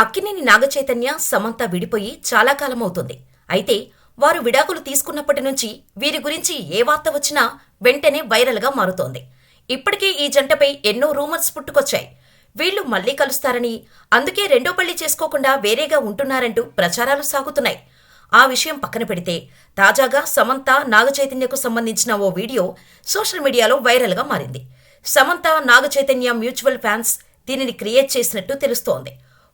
అక్కినేని నాగచైతన్య, సమంత విడిపోయి చాలా కాలమవుతుంది. అయితే వారు విడాకులు తీసుకున్నప్పటి నుంచి వీరి గురించి ఏ వార్త వచ్చినా వెంటనే వైరల్గా మారుతోంది. ఇప్పటికే ఈ జంటపై ఎన్నో రూమర్స్ పుట్టుకొచ్చాయి. వీళ్లు మళ్లీ కలుస్తారని, అందుకే రెండో పెళ్లి చేసుకోకుండా వేరేగా ఉంటున్నారంటూ ప్రచారాలు సాగుతున్నాయి. ఆ విషయం పక్కన పెడితే తాజాగా సమంత, నాగచైతన్యకు సంబంధించిన ఓ వీడియో సోషల్ మీడియాలో వైరల్గా మారింది. సమంత, నాగచైతన్య మ్యూచువల్ ఫ్యాన్స్ దీనిని క్రియేట్ చేసినట్టు తెలుస్తోంది.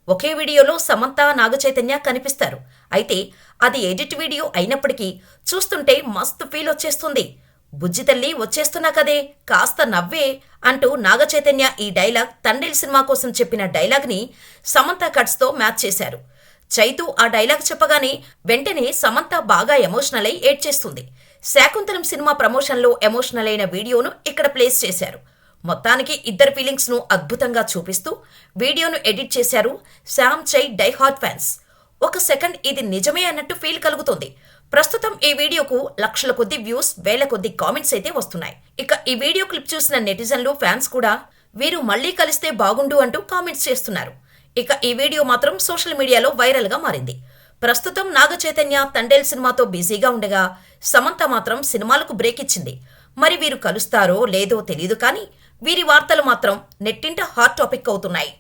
ఒకే వీడియోలో సమంత, నాగచైతన్య కనిపిస్తారు. అయితే అది ఎడిట్ వీడియో అయినప్పటికీ చూస్తుంటే మస్తు ఫీల్ వచ్చేస్తుంది. బుజ్జి తల్లి వచ్చేస్తున్నా కదే, కాస్త నవ్వే అంటూ నాగచైతన్య ఈ డైలాగ్ తండ్రిల్ సినిమా కోసం చెప్పిన డైలాగ్ని సమంత కట్స్తో మ్యాచ్ చేశారు. చైతు ఆ డైలాగ్ చెప్పగానే వెంటనే సమంత బాగా ఎమోషనల్ అయి ఏడ్చేస్తుంది. శాకుంతలం సినిమా ప్రమోషన్లో ఎమోషనల్ అయిన వీడియోను ఇక్కడ ప్లేస్ చేశారు. మొత్తానికి ఇద్దరి ఫీలింగ్స్ ను అద్భుతంగా చూపిస్తూ వీడియోను ఎడిట్ చేశారు శామ్ చై డైహార్డ్ ఫ్యాన్స్. ఒక సెకండ్ ఇది నిజమే అన్నట్టు ఫీల్ కలుగుతుంది. ప్రస్తుతం ఈ వీడియోకు లక్షల కొద్ది వ్యూస్, వేల కొద్ది కామెంట్స్ అయితే వస్తున్నాయి. ఇక ఈ వీడియో క్లిప్ చూసిన నెటిజన్లు, ఫ్యాన్స్ కూడా వీరు మళ్లీ కలిస్తే బాగుండు అంటూ కామెంట్స్ చేస్తున్నారు. ఇక ఈ వీడియో మాత్రం సోషల్ మీడియాలో వైరల్గా మారింది. ప్రస్తుతం నాగచైతన్య తండేల్ సినిమాతో బిజీగా ఉండగా సమంత మాత్రం సినిమాలకు బ్రేక్ ఇచ్చింది. మరి వీరు కలుస్తారో లేదో తెలీదు కానీ వీరి వార్తలు మాత్రం నెట్టింట హాట్ టాపిక్ అవుతున్నాయి.